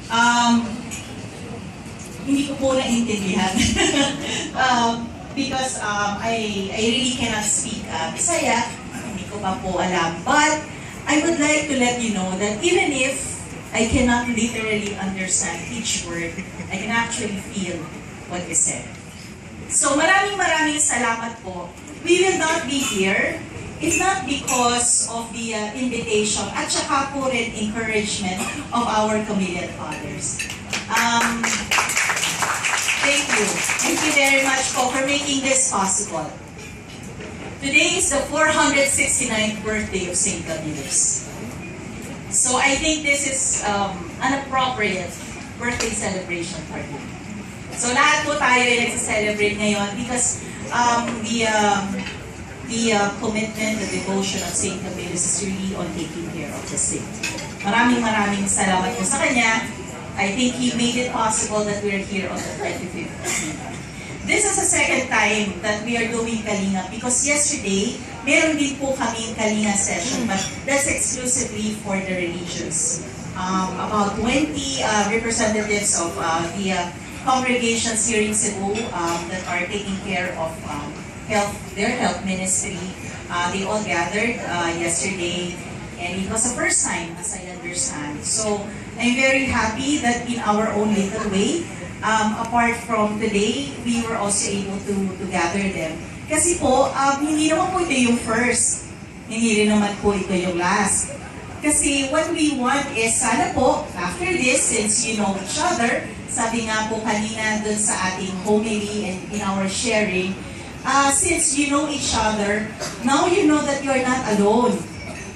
Um, Hindi ko po naintindihan. Because I really cannot speak Bisaya. Hindi ko pa po alam. But I would like to let you know that even if I cannot literally understand each word, I can actually feel what is said. So maraming salamat po. We will not be here if not because of the invitation at saka po rin encouragement of our Chameleon Fathers. Thank you. Thank you very much po for making this possible. Today is the 469th birthday of St. Camillus. So I think this is an appropriate birthday celebration for him. So lahat po tayo ay nagsa-celebrate ngayon because the commitment, the devotion of St. Camillus is really on taking care of the saint. Maraming salamat po sa kanya. I think he made it possible that we're here on the 25th of Kalinga. This is the second time that we are doing Kalinga because yesterday, meron din po kaming Kalinga session, but that's exclusively for the religious. About 20 representatives of the congregations here in Cebu that are taking care of their health ministry. They all gathered yesterday, and it was the first time, as I understand. So I'm very happy that in our own little way, apart from today, we were also able to gather them. Kasi po, hindi naman po ito yung first. Hindi rin naman po ito yung last. Kasi what we want is, sana po, after this, since you know each other, sabi nga po kanina dun sa ating homily and in our sharing, since you know each other, now you know that you're not alone.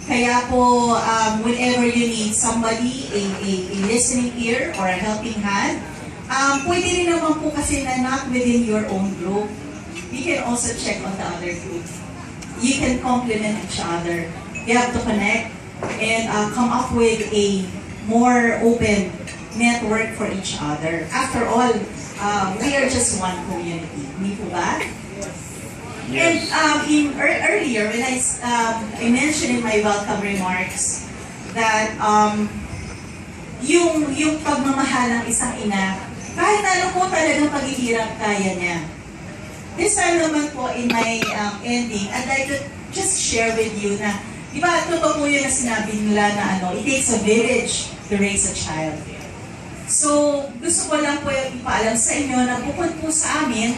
Kaya po, whenever you need somebody, a listening ear or a helping hand, pwede rin naman po kasi na not within your own group. You can also check on the other group. You can complement each other. You have to connect and come up with a more open network for each other. After all, we are just one community. Hindi po ba? Yes. And earlier, when I mentioned in my welcome remarks that yung pagmamahal ng isang ina, kahit ano po talagang paghihirap kaya niya. This time naman po in my ending, I'd like to just share with you na, di ba, totoo po yun na sinabi nila na it takes a village to raise a child. So, gusto ko lang po ipaalam sa inyo na bukod po sa amin,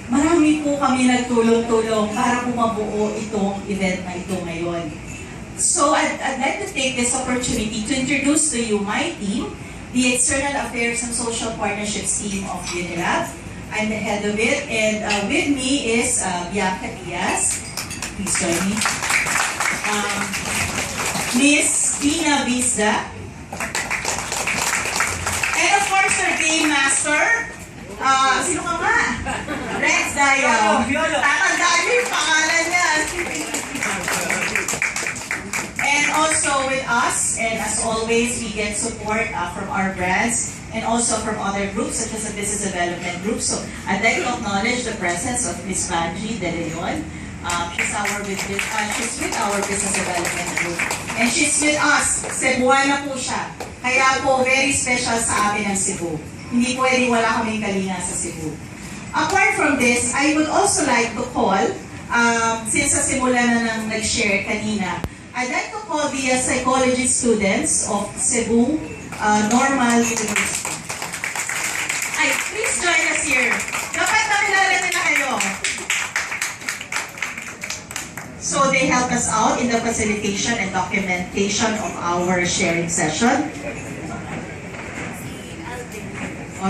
marami po kami nagtulong-tulong para po mabuo itong event na ito ngayon. So I'd like to take this opportunity to introduce to you my team, the External Affairs and Social Partnerships team of UNILAB. I'm the head of it, and with me is Bianca Diaz. Please join me. Miss Tina Vizda. And of course, our game master, sino ka nga? Rex Dayaw. Tatandaan niyo yung pangalan niya. And also with us, and as always, we get support from our brands and also from other groups such as the Business Development Group. So I'd like to acknowledge the presence of Ms. Banji De Leon. She's with our Business Development Group. And she's with us. Cebuana po siya. Kaya po, very special sa amin ang Cebu. Hindi pwede wala kaming Kalinga sa Cebu. Apart from this, I would also like to call, since sa simula na nang nag-share kanina, I'd like to call the psychology students of Cebu Normal University. Ay, please join us here. Dapat nakilala nila kayo. So they help us out in the facilitation and documentation of our sharing session.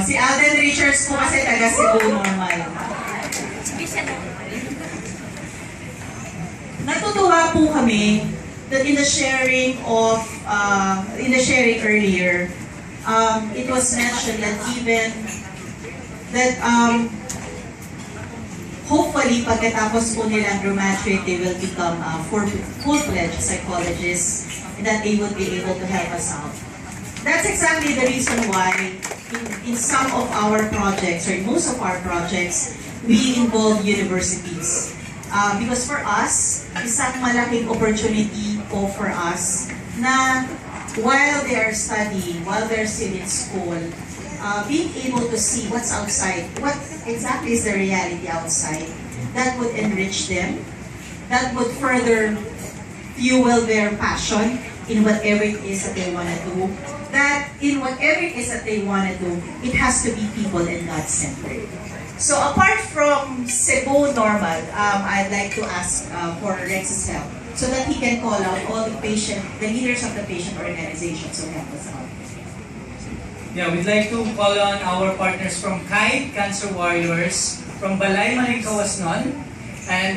Si Alden Richards po kasi taga Cebu Normal. Natutuwa po kami that in the sharing earlier, it was mentioned that even that hopefully pagkatapos po nilang graduate, they will become full-fledged psychologists and that they would be able to help us out. That's exactly the reason why in some of our projects, or in most of our projects, we involve universities. Because for us, isang malaking opportunity po for us na while they are studying, while they're still in school, being able to see what's outside, what exactly is the reality outside, that would enrich them, that would further fuel their passion in whatever it is that they want to do, that in whatever it is that they want to do, it has to be people and God-centered. So apart from Cebu Normal, I'd like to ask for Rex's help so that he can call out all the leaders of the patient organizations who help us out. Yeah, we'd like to call on our partners from KAI, Cancer Warriors, from Balay Maringkawasnon, and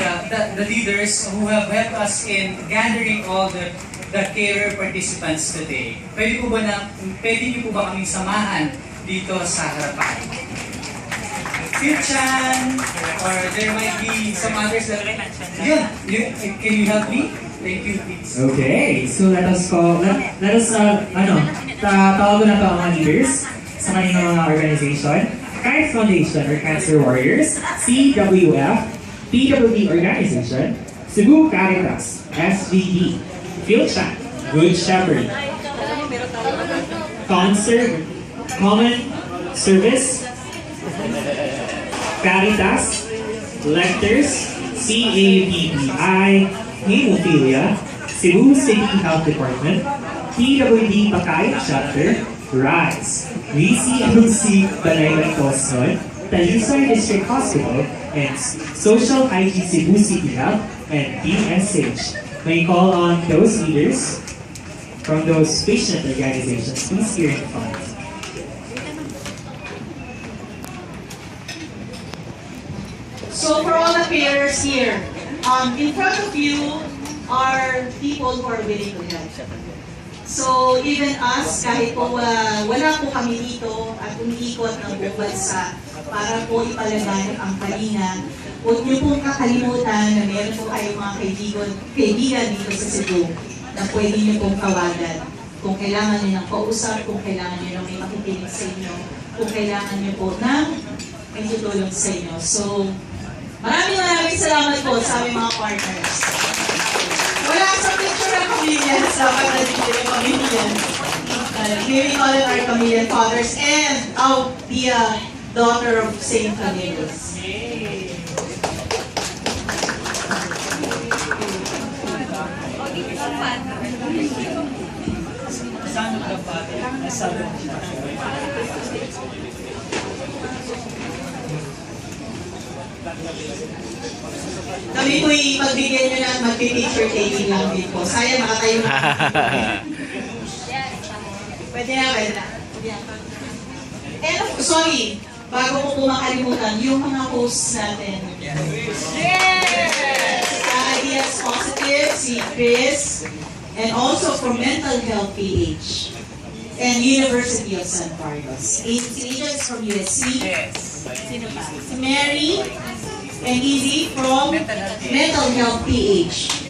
the leaders who have helped us in gathering all the carer participants today. Pwede niyo po ba kaming samahan dito sa harapan? Chan, or there might be some others that... Yeah, can you help me? Thank you, please. Okay, so let us tawagan na pa ang mga leaders sa kanilang mga organization. KAI Foundation or Cancer Warriors, CWF, PWD Organization, Cebu Caritas, SVD, Chan, Good Shepherd, Common Service, Caritas, Lectors, CAPPI, Hemophilia, Cebu City Health Department, PWD Pakay Chapter, RISE, VCMC Balay Maringkawasnon, Talisay District Hospital, and Social Hygiene Cebu City Health, and DSH. May call on those leaders from those patient organizations, please here in the front. So for all the carers here, in front of you are people who are willing to help. So even us, kahit po wala po kami dito at umiikot ng buong bansa para po ipalaganap ang Kalinga, huwag niyo pong kakalimutan na meron po kayong mga kaibigan dito sa Cebu na pwede niyo pong tawagan. Kung kailangan niyo ng kausap, kung kailangan niyo ng may makikinig sa inyo, kung kailangan niyo po ng may tutulong sa inyo. So, maraming salamat po sa aming mga partners. Wala sa picture ng Chameleons, dapat na dito yung Chameleons. Here we call it our Chameleon fathers and the daughter of Saint Camillus. Kami po'y magbigyan nyo ng magpipicture taking lang din po. Sayang makatayo na. Pwede na. And sorry, bago ko po makalimutan, yung mga hosts natin. Ideas Positive, si Chris, and also from Mental Health PH, and University of San Carlos. Agents from USC, si Mary, and Easy from Mental Health PH.